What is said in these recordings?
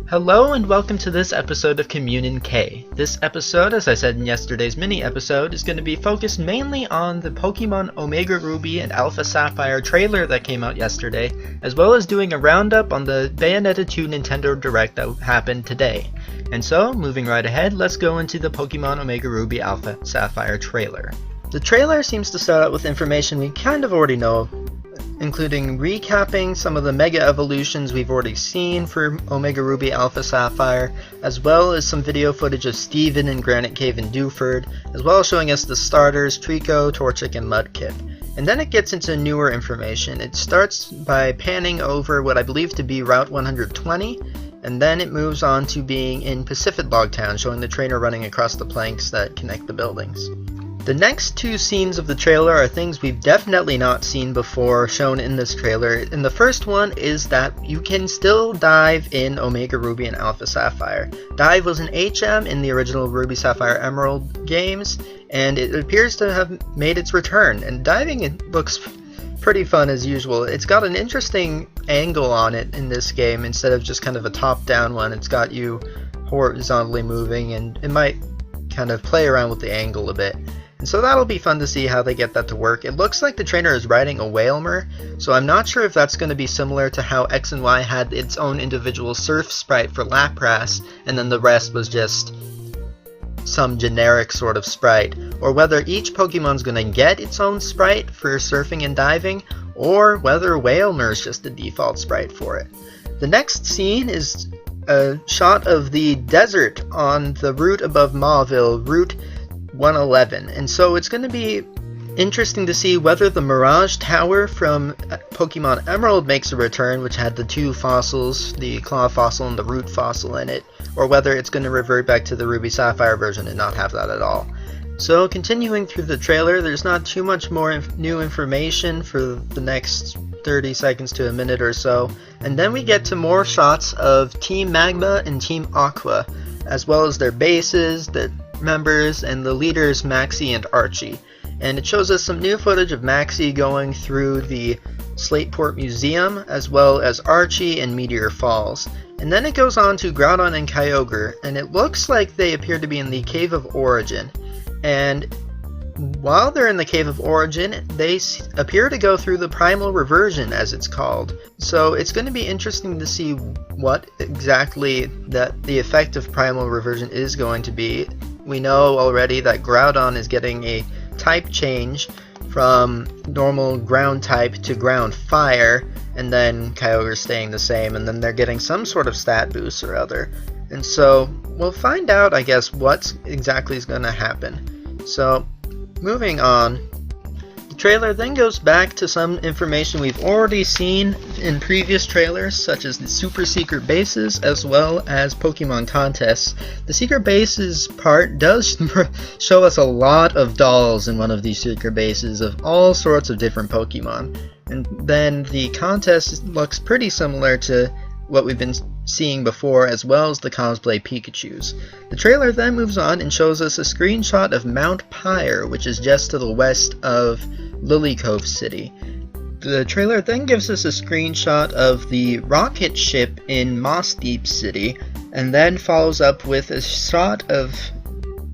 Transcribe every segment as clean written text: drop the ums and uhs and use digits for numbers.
Hello and welcome to this episode of CommuNInqué. This episode, as I said in yesterday's mini-episode, is going to be focused mainly on the Pokemon Omega Ruby and Alpha Sapphire trailer that came out yesterday, as well as doing a roundup on the Bayonetta 2 Nintendo Direct that happened today. And so, moving right ahead, let's go into the Pokemon Omega Ruby Alpha Sapphire trailer. The trailer seems to start out with information we kind of already know, including recapping some of the Mega Evolutions we've already seen for Omega Ruby Alpha Sapphire, as well as some video footage of Steven in Granite Cave in Dewford, as well as showing us the starters Trico, Torchic, and Mudkip. And then it gets into newer information. It starts by panning over what I believe to be Route 120, and then it moves on to being in Pacific Log Town, showing the trainer running across the planks that connect the buildings. The next two scenes of the trailer are things we've definitely not seen before shown in this trailer, and the first one is that you can still dive in Omega Ruby and Alpha Sapphire. Dive was an HM in the original Ruby Sapphire Emerald games, and it appears to have made its return, and diving it looks pretty fun as usual. It's got an interesting angle on it in this game instead of just kind of a top-down one. It's got you horizontally moving, and it might kind of play around with the angle a bit. And so that'll be fun to see how they get that to work. It looks like the trainer is riding a Whalmer, so I'm not sure if that's going to be similar to how X and Y had its own individual surf sprite for Lapras, and then the rest was just some generic sort of sprite, or whether each Pokemon's going to get its own sprite for surfing and diving, or whether Whalmer is just the default sprite for it. The next scene is a shot of the desert on the route above Mauville, Route 111, and so it's going to be interesting to see whether the Mirage Tower from Pokemon Emerald makes a return, which had the two fossils, the Claw Fossil and the Root Fossil in it, or whether it's going to revert back to the Ruby Sapphire version and not have that at all. So continuing through the trailer, there's not too much more new information for the next 30 seconds to a minute or so, and then we get to more shots of Team Magma and Team Aqua, as well as their bases, their members, and the leaders Maxie and Archie. And it shows us some new footage of Maxie going through the Slateport Museum, as well as Archie and Meteor Falls. And then it goes on to Groudon and Kyogre, and it looks like they appear to be in the Cave of Origin. And while they're in the Cave of Origin, they appear to go through the Primal Reversion, as it's called. So it's going to be interesting to see what exactly the effect of Primal Reversion is going to be. We know already that Groudon is getting a type change from normal ground type to ground fire, and then Kyogre's staying the same, and then they're getting some sort of stat boost or other. And so we'll find out, I guess, what exactly is going to happen. So moving on, the trailer then goes back to some information we've already seen in previous trailers, such as the Super Secret Bases as well as Pokemon contests. The Secret Bases part does show us a lot of dolls in one of these Secret Bases of all sorts of different Pokemon. And then the contest looks pretty similar to what we've been seeing before, as well as the cosplay Pikachus. The trailer then moves on and shows us a screenshot of Mount Pyre, which is just to the west of Lily Cove City. The trailer then gives us a screenshot of the rocket ship in Moss Deep City, and then follows up with a shot of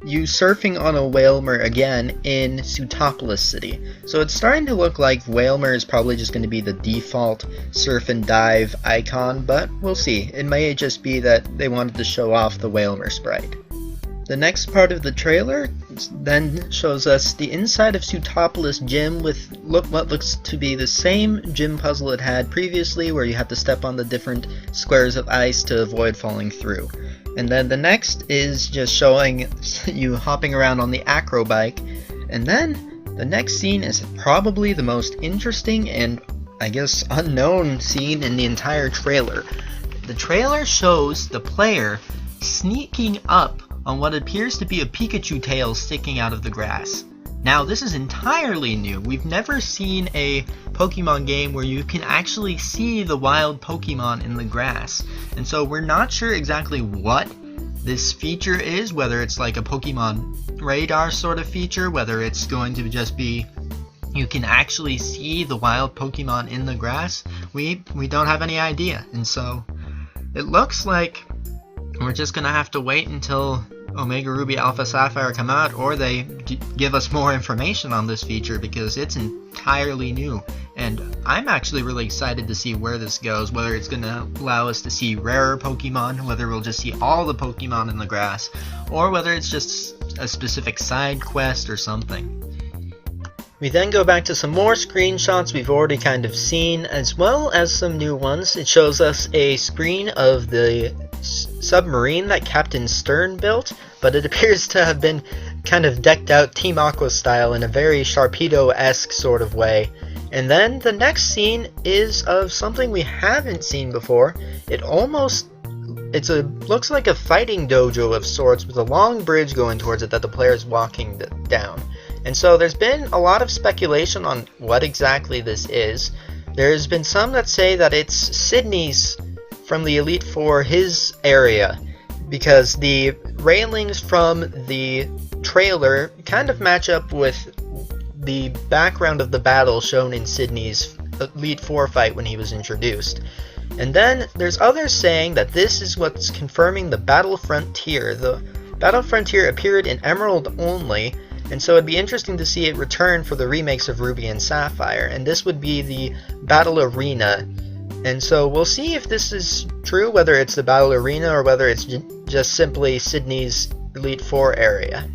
you surfing on a Whalmer again in Sootopolis City. So it's starting to look like Whalmer is probably just going to be the default surf and dive icon, but we'll see. It may just be that they wanted to show off the Whalmer sprite. The next part of the trailer then shows us the inside of Sootopolis Gym with what looks to be the same gym puzzle it had previously, where you have to step on the different squares of ice to avoid falling through. And then the next is just showing you hopping around on the acro bike. And then the next scene is probably the most interesting and, I guess, unknown scene in the entire trailer. The trailer shows the player sneaking up on what appears to be a Pikachu tail sticking out of the grass. Now, this is entirely new. We've never seen a Pokemon game where you can actually see the wild Pokemon in the grass. And so we're not sure exactly what this feature is, whether it's like a Pokemon radar sort of feature, whether it's going to just be you can actually see the wild Pokemon in the grass. We don't have any idea. And so it looks like we're just going to have to wait until Omega Ruby Alpha Sapphire come out, or they give us more information on this feature, because it's entirely new. And I'm actually really excited to see where this goes, whether it's going to allow us to see rarer Pokemon, whether we'll just see all the Pokemon in the grass, or whether it's just a specific side quest or something. We then go back to some more screenshots we've already kind of seen, as well as some new ones. It shows us a screen of the submarine that Captain Stern built, but it appears to have been kind of decked out Team Aqua style in a very Sharpedo-esque sort of way. And then the next scene is of something we haven't seen before. Looks like a fighting dojo of sorts with a long bridge going towards it that the player is walking down. And so there's been a lot of speculation on what exactly this is. There's been some that say that it's Sydney's from the Elite Four, his area, because the railings from the trailer kind of match up with the background of the battle shown in Sydney's Elite Four fight when he was introduced. And then there's others saying that this is what's confirming the Battle Frontier. The Battle Frontier appeared in Emerald only, and so it'd be interesting to see it return for the remakes of Ruby and Sapphire, and this would be the Battle Arena. And so we'll see if this is true, whether it's the Battle Arena or whether it's just simply Sydney's Elite Four area.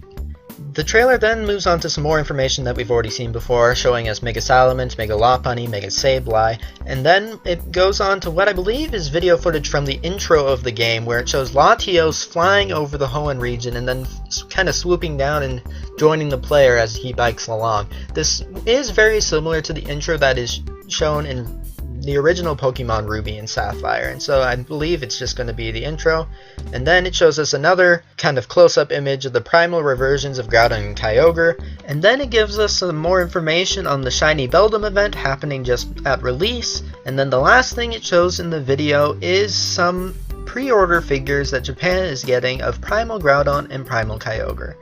The trailer then moves on to some more information that we've already seen before, showing us Mega Salamence, Mega Lopunny, Mega Sableye, and then it goes on to what I believe is video footage from the intro of the game, where it shows Latios flying over the Hoenn region and then kind of swooping down and joining the player as he bikes along. This is very similar to the intro that is shown in the original Pokemon Ruby and Sapphire, and so I believe it's just going to be the intro. And then it shows us another kind of close-up image of the primal reversions of Groudon and Kyogre, and then it gives us some more information on the Shiny Beldum event happening just at release. And then the last thing it shows in the video is some pre-order figures that Japan is getting of Primal Groudon and Primal Kyogre.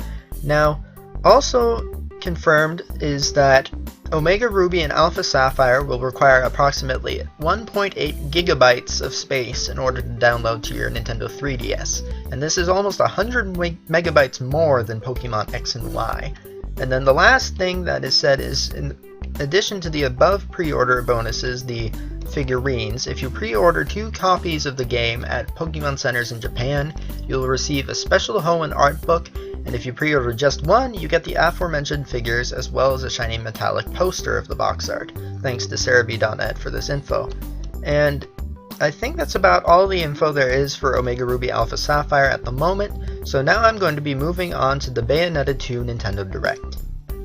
Now, also confirmed is that Omega Ruby and Alpha Sapphire will require approximately 1.8 gigabytes of space in order to download to your Nintendo 3DS, and this is almost 100 megabytes more than Pokemon X and Y. And then the last thing that is said is, in addition to the above pre-order bonuses, the figurines, if you pre-order 2 copies of the game at Pokemon Centers in Japan, you'll receive a special Hoenn art book, and if you pre-order just 1, you get the aforementioned figures as well as a shiny metallic poster of the box art. Thanks to Cerebi.net for this info. And I think that's about all the info there is for Omega Ruby Alpha Sapphire at the moment, so now I'm going to be moving on to the Bayonetta 2 Nintendo Direct.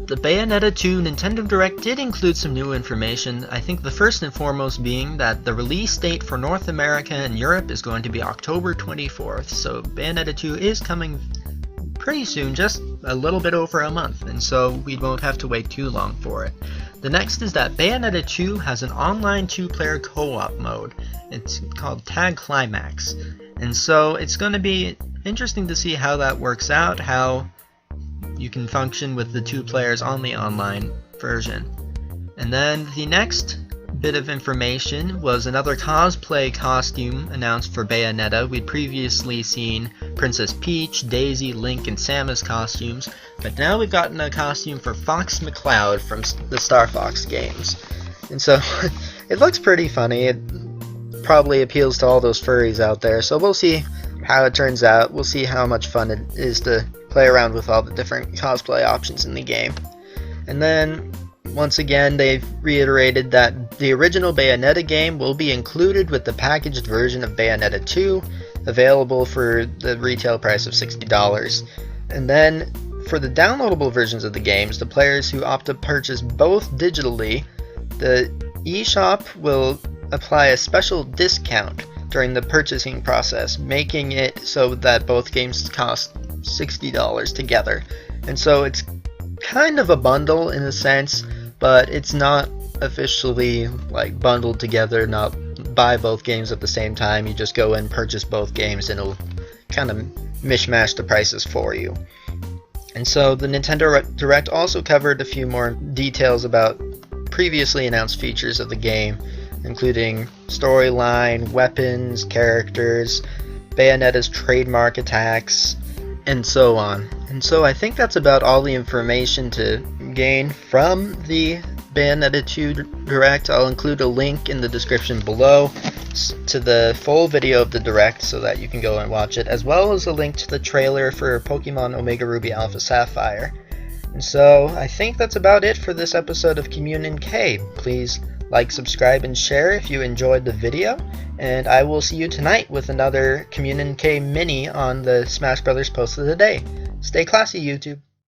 The Bayonetta 2 Nintendo Direct did include some new information, I think the first and foremost being that the release date for North America and Europe is going to be October 24th, so Bayonetta 2 is coming pretty soon, just a little bit over a month, and so we won't have to wait too long for it. The next is that Bayonetta 2 has an online 2-player co-op mode. It's called Tag Climax, and so it's going to be interesting to see how that works out, how you can function with the 2 players on the online version. And then the next bit of information was another cosplay costume announced for Bayonetta. We'd previously seen Princess Peach, Daisy, Link, and Samus costumes, but now we've gotten a costume for Fox McCloud from the Star Fox games. And so it looks pretty funny. It probably appeals to all those furries out there, so we'll see how it turns out. We'll see how much fun it is to play around with all the different cosplay options in the game. And then once again, they've reiterated that the original Bayonetta game will be included with the packaged version of Bayonetta 2, available for the retail price of $60. And then, for the downloadable versions of the games, the players who opt to purchase both digitally, the eShop will apply a special discount during the purchasing process, making it so that both games cost $60 together. And so it's kind of a bundle in a sense, but it's not officially like bundled together, not buy both games at the same time. You just go and purchase both games and it'll kind of mishmash the prices for you. And so the Nintendo Direct also covered a few more details about previously announced features of the game, including storyline, weapons, characters, Bayonetta's trademark attacks, and so on. And so I think that's about all the information to gain from the Bayonetta 2 Direct. I'll include a link in the description below to the full video of the Direct so that you can go and watch it, as well as a link to the trailer for Pokemon Omega Ruby Alpha Sapphire. And so I think that's about it for this episode of CommuNInqué. Please like, subscribe, and share if you enjoyed the video, and I will see you tonight with another CommuNInqué mini on the Smash Brothers post of the day. Stay classy, YouTube.